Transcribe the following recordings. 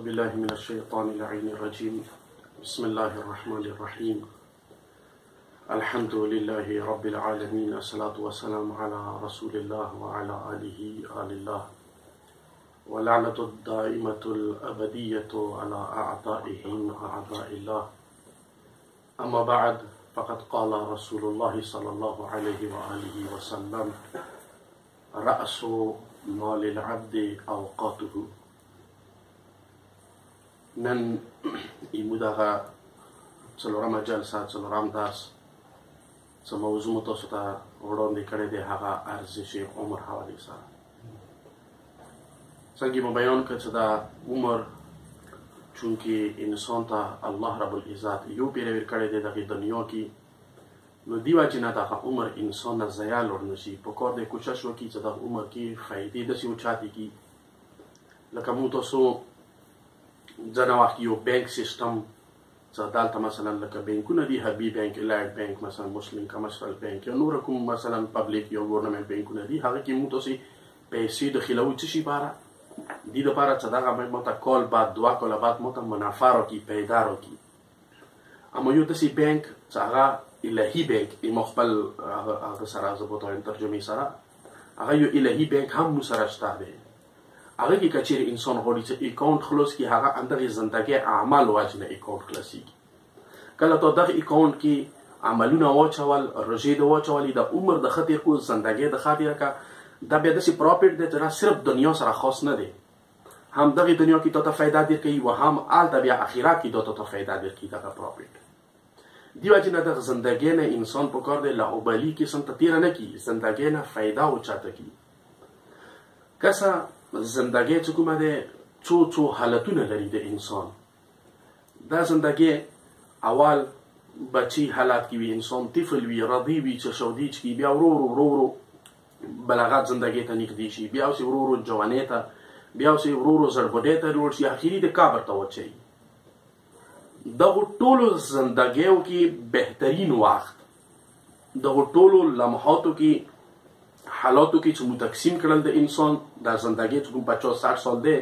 بالله من الشيطان اللعين الرجيم. بسم الله الرحمن الرحيم. الحمد لله رب العالمين. الصلاة والسلام على رسول الله وعلى آله آل الله، ولعنة الدائمة الأبدية على أعدائهم أعداء الله. أما بعد، فقد قال رسول الله صلى الله عليه وآله وسلم: رأس مال العبد أوقاته. نن ایمودغه څلورمه جلسه، څلورم درس څه موضوع تاسو ته وړاندې کړی دی، هغه ارزش عمر حوالې سره. څنګه مو بیان کړ چې دا عمر چونکې انسان ته الله رب العزت یو پیرور کړی دی دغه دنیا کې، نو دی وجه نه دغه عمر انسان نه ضایع لور نشي. په کار دی کوشش وکړي چې دغه عمر کې فائدې داسې وچاتې کړي لکه موږ تاسو ځنه وخت یو بانک سیستم چې دلته مثلا لکه بانکونه دي، حبی بانک، الایټ بانک، مثلا مسلم کمرشل بانک، یا نور کوم مثلا پبلیک یا ګورنمنت بانکونه دي، هغه کې موږ تاسو پیسې داخلوو څه شي لپاره دي لپاره چې دغه موږ ته کال بعد 2 کاله بعد موږ ته منافع راکړي، پیدا راکړي. اما یو داسې بانک چې هغه الهي بانک ما خپل هغه سره زه به وایم ترجمې سره، هغه یو الهي بانک هم مو سره شته دی. هغه کې کچېرې انسان غواړي چې اکاونټ خلاص کړي، هغه همدغې زندګۍ اعمال وجه نه اکاونټ خلاصېږي. کله تا دغه اکاونټ کې عملونه واچول، روژې د واچولې، د عمر د ښه تېر کړو، زندګۍ د ښه تېره کړه، دا بیا داسې پراپرټ دی چې صرف دنیا سره خاص نه دی، هم دغې دنیا کې تا ته فایده درکوي و هم هلته بیا آخرت کې دا تا ته فایده درکوي دغه پراپرټ. دې وجې نه دغه زندګۍ نه انسان په کار دی لاعبالي قسم ته تېره نه کړي، زندګۍ نه فایده وچاته کړي. کسه زندگی چې کومه ده څو حالتونه لري د انسان. دا زندگی اول بچی حالت کې وي، انسان طفل وي، رضی وي، چې شودي چکي، بیا ورو بلاغت زندگی ته نږدې شي، بیا اوسې ورو جوانۍ ته، بیا اوسې ورو زړبډۍ ته لوړ شي، اخري د قبر ته وچوي. دغو ټولو زندګیو کې بهترین وخت، دغو ټولو لمحاتو کې، حالاتو کې چې مو تقسیم کړل د انسان د زندګۍ چې کوم 50-60 سال دی،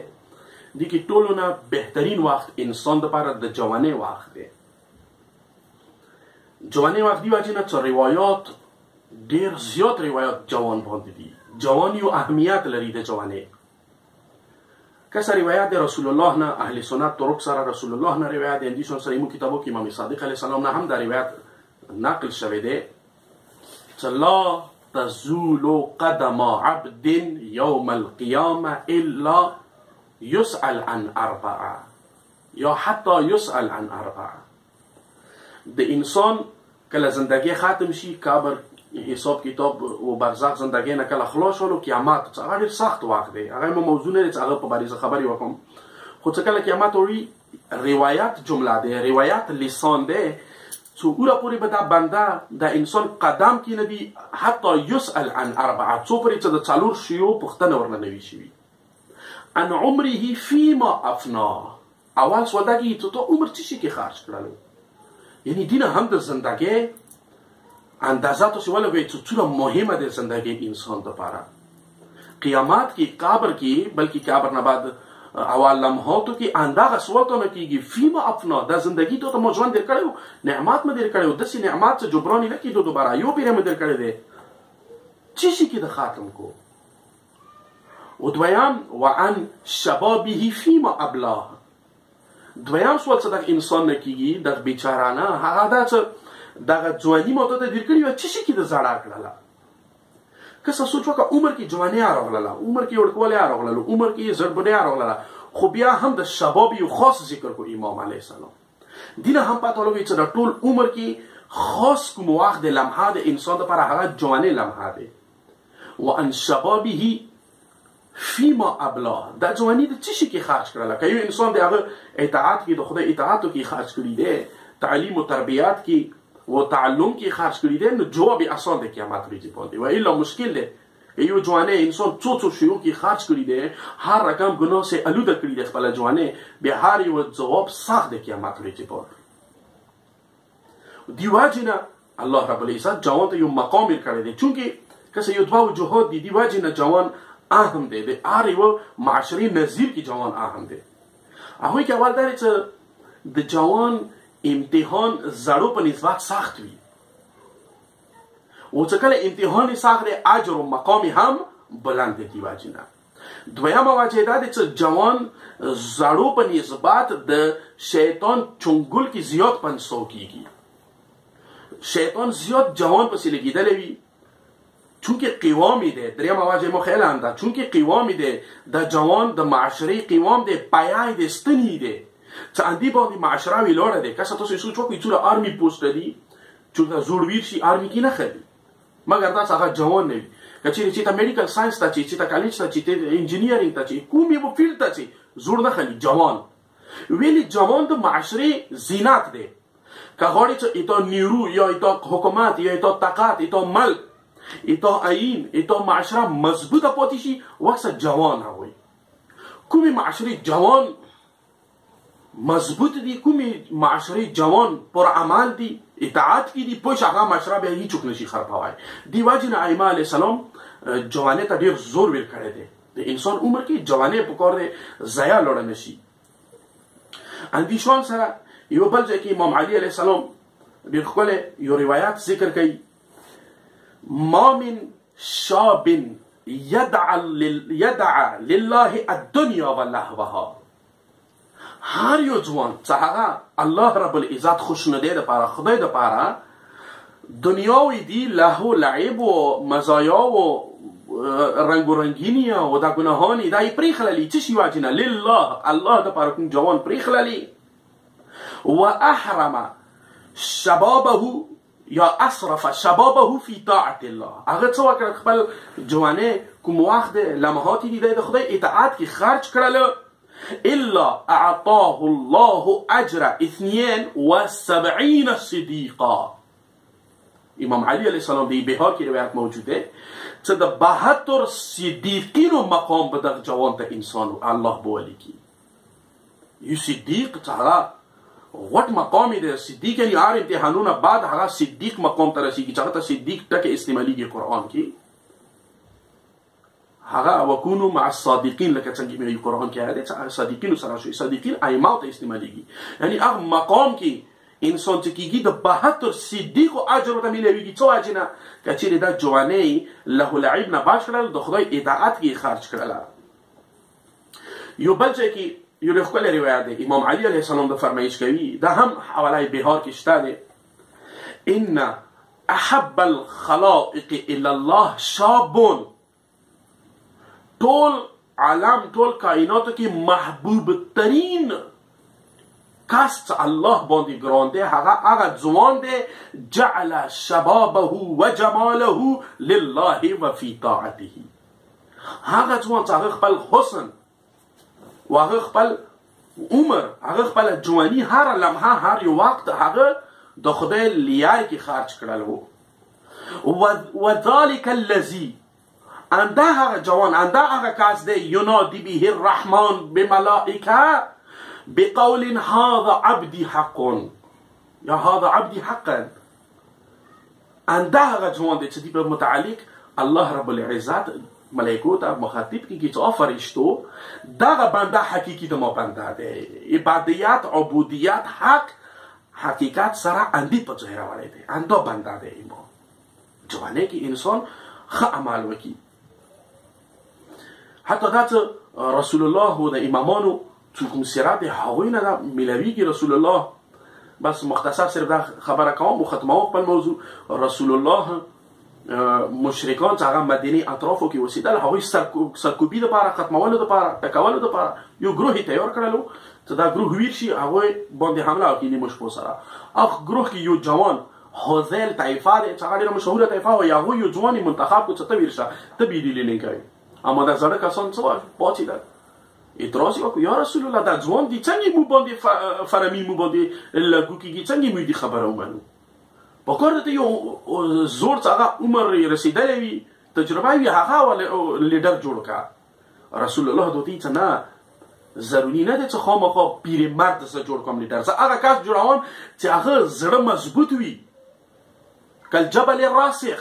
دې کې ټولو نه بهترین وخت انسان دپاره د جوانۍ وخت دی. جوانۍ وخت دې وجې نه چې روایات ډېر زیات روایات جوان باندې دي. جوان یو اهمیت لري د جوانۍ. کسه روایت د رسول الله نه، اهل سنت طرق سره رسول الله نه روایت دی، اندیشون سره ایمو کتابو کې امام صادق علیه السلام نه هم دا روایت نقل شوی دی چې لا تزول قدم عبد يوم القيامة إلا يسأل عن 4 یا حتی يسأل عن 4. د انسان کله زندگی ختم شي، قبر حساب کتاب و برزخ زندگی نه کله خلاص شول، قیامت هغه ډېر سخت وخت دی. هغه مو موضوع نه دی چې هغه په باره زه خبرې وکړم، خو چې کله قیامت وړي روایت جمله دی، روایت لسان دی، څو اوره پورې به دا بنده د انسان قدم کې نه دي حتی یسأل عن 4، څو پورې چې د 4 شیو پوښتنه ورنه نه وي شوي. عن عمره فیما افنا، اول سوال دا کېږي چې تو عمر څه شي کې خرج کړلو، یعنی دینه هم د زندګۍ اندازه تاسې ولګوئ چې څومره مهمه ده زندګۍ انسان دپاره. قیامت کې، قبر کې، بلکې قبر نه بعد اول لمحاتو کې اندغه سوال ته نه کېږي فیما افنا، دا زندګي ته ما ژوند در کړی و، نعمت مې در کړی و، داسې نعمت چې جبران یې نه کېدو دوباره، یو پیره مې در کړی دی، څه شي کې د ختم کو. و دویم وعن شبابه فیما ابلاه، دویم سوال چې دغه انسان نه کېږي، دغه بیچارانه هغه دا چې دغه ځواني ما ته در کړې وه، څه شي کې د زړه کړله. کسه سوچ وکړه عمر کې جوانۍ راغله، عمر کې وړکوالی راغله، عمر کې زړبډۍ راغله، خو بیا هم د شباب یو خاص ذکر کو امام علیه السلام. دینه هم پته لګوي چې د ټول عمر کې خاص کوم وخت د لمحه د انسان لپاره هغه جوانۍ لمحه دی. وان شبابه فیما ابلاه، دا جواني د څه شي کې خرج کړله. که یو انسان د هغه اطاعت کې، د خدای اطاعتو کې خرج کړي دی، تعلیم و تربیت کې و تعلم کې خرج کړي دی، نو جواب آسان دی قیامت ورځې باندې. و الا مشکل دی. یو جوانۍ انسان څو شیو کې خرج کړي دی، هر رقم ګناه سه الوده کړي دی خپله جوانۍ، بیا هر یو جواب سخت دی قیامت ورځې باندې. دې وجې نه الله رب العزت جوان ته یو مقام یې کړی دی، چونکې کسه یو دوه وجوهات دي. دې وجې نه جوان اهم دی، د هر یو معاشرې نظیر کې جوان اهم دی. هغوی کې اول دا دی چې د جوان امتحان زړو په نسبت سخت وي، او چې کله امتحان سخت دی اجر و مقام هم بلند دی وجه نه. دویمه وجه دا دی چې جوان زړو په نسبت د شیطان چنگل کې زیات پنسو کیږي، شیطان زیاد جوان پسې لګېدلی وي چونکه قوامی ده. دریمه وجه ما خیلی هم ده چونکه قوامی ده د جوان د معاشرې قوام ده، پایای ده، ستنی ده چې اندی باندې معاشره ویلوړه ده. کسه تاسو سوچ وکړئ چې آرمی پوسټ دی چې زوړویر شي آرمی کې نه خلي مګر دا څنګه جوان نه وي. کچې چې ته میډیکل ساينس ته چې ته کالج ته چې ته انجینیرینګ ته چې کومې په فیلډ ته چې زوړ نه خلي جوان ویلي جوان د معاشرې زینت ده. که غواړي چې ایتا نیرو یا ایتا حکومت یا ایتا طاقت ایتا ملک ایتا آیین ایتا معاشره مضبوطه پاتې شي وقت جوان هوي. کومې معاشرې جوان مضبوط دي، کومې معاشرې جوان پر عمل دي، اطاعت کې دي، پوه هغه معاشره به هیڅوک نشي خرابوای. دی وجه نه ائمه علیه السلام جوانۍ ته ډېر زور ورکړی دی. د انسان عمر کې جوانۍ پکار دی ضایع لوړه نشي. اندیشان سره یو بل ځای کې امام علي علیه السلام ډېر ښکلی یو روایت ذکر کوي: ما من شاب يدعى لله الدنيا ولهوها. هر یو ځوان چې هغه الله رب العزت خوشنودۍ دپاره خدای دپاره دنیاوی دي لهو لعب و مزایا و رنگ و رنگینی و دا گناهانی دا یې پرېښللي څه شي وجې نه لله الله دپاره کوم جوان پرېښللي و احرم شبابه یا اصرف شبابه فی طاعت الله. هغه څه وکړه خپل جوانۍ کوم وخت دی لمحات دي د خدای اطاعت کې خرج کړله الا اعطاه الله اجر 72 صدیقا. امام علی علیه السلام دی بهار کې روایت موجوده چې د 72 صدیقینو مقام به دغه جوان ته انسان الله بولی کی. یو صدیق هغه غټ مقام دی. صدیق یعنی هر امتحانونه بعد هغه صدیق مقام ته رسیږي چې هغه ته صدیق ټکه استعمالیږي قرآن کې. هغه وکونو مع الصادقین لکه څنګه مې قرآن کې آیت دی صادقینو سره شوي. صادقین ائمه ته استعمالیږي یعنی هغه مقام کې انسان چې کېږي د 72 صدیقو اجر ورته میلاویږي. څه وجې نه که چېرې دا جوانۍ له لعب نه بچ کړل د خدای اطاعت کې خرج کړله. یو بل ځای کې یو ډېر ښکلی روایت دی امام علي علیه السلام د فرمایش کوي، دا هم حواله بهار کې شته دی: ان احب الخلائق الى الله شاب. ټول عالم ټول کائناتو کې محبوب ترین کس الله باندې ګران دی هغه ځوان دی جعل شبابه و جماله لله و فی طاعته. هغه ځوان چې هغه خپل حسن و هغه خپل عمر هغه خپل جوانی هر لمحه هر یو وخت هغه د خدای لیای کې خرج کړل وو. وذلك الذي انده هغه جوان انده هغه کس دی ینادی به الرحمن بملائکه بقول هذا عبدي حق یا هذا عبدي حقا. انده هغه جوان دی چې دی په متعلق الله رب العزت ملائکو ته مخاطب کیږي چې فرشتو دغه بنده حقیقي د ما بنده دی. عبادیت عبودیت حق حقیقت سره اندی په ظاهر راوړی دی انده بنده دی. ایمان جوانۍ کې انسان ښه عمل وکړي. حتی دا چې رسول الله و د امامانو چې کوم سیرت هغوی نه میلاویږي رسول الله. بس مختصر صرف دا خبره کوم و ختموم خپل موضوع. رسول الله مشرکان چې هغه مدینه اطرافو کې اوسېدل هغوی سرکوبي دپاره ختمولو دپاره ټکولو دپاره یو ګروه یې تیار کړلو چې دا ګروه ویر شي هغوی باندې حمله وکړي نیمو شپو سره. هغه ګروه کې یو جوان حذیل طایفه دی چې هغه ډېره مشهوره طایفه وه. هغوی یو ځوان یې منتخب کړو چې ته ویر شه ته بېدیلې نه کوې. اما دا زړه کسان څه پاڅېدل اعتراض یې وکړو یا رسول الله دا ځوان دي څنګه مو باندې فرمي مو باندې لګو کېږي څنګه موږ دې خبره ومنو. پکار ده یو زوړ چې هغه عمر یې رسېدلی وي تجربه وي هغه لیډر جوړ کړه. رسول الله دوی ته نه ضروري نه دی چې خامخا پیرمرد څه جوړ کړم لیډر. زه هغه کس جوړوم چې هغه زړه مضبوط وي کالجبل الراسخ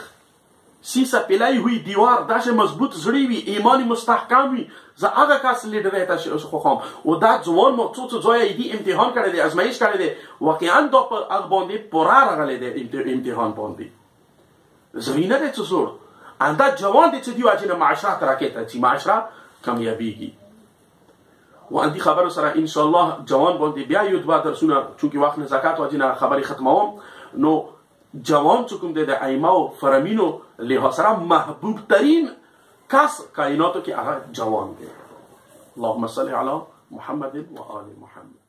سیسه پلای ہوئی دیوار داسې مضبوط زړی وي ایمان مستحکم وي زه هغه کس لیډرۍ ته خوښوم او دا ځوان مو څو ځایه یې امتحان کړی دی ازمایش کړی دی واقعا دا په هغه باندې پوره راغلی دی امتحان باندې زمینه دی څه زوړ اندا جوان دی چې دی واجب معاشره ترکیته چې معاشره کامیابیږي و اندی خبر سره ان شاء الله جوان باندې بیا یو دوه درسونه چونکی وخت نه زکات واجب خبري ختموم نو جوان چې کوم دی د ائمه او فرامینو له سره محبوب ترین کس کائناتو کې هغه جوان دی اللهم صل علی محمد و آل محمد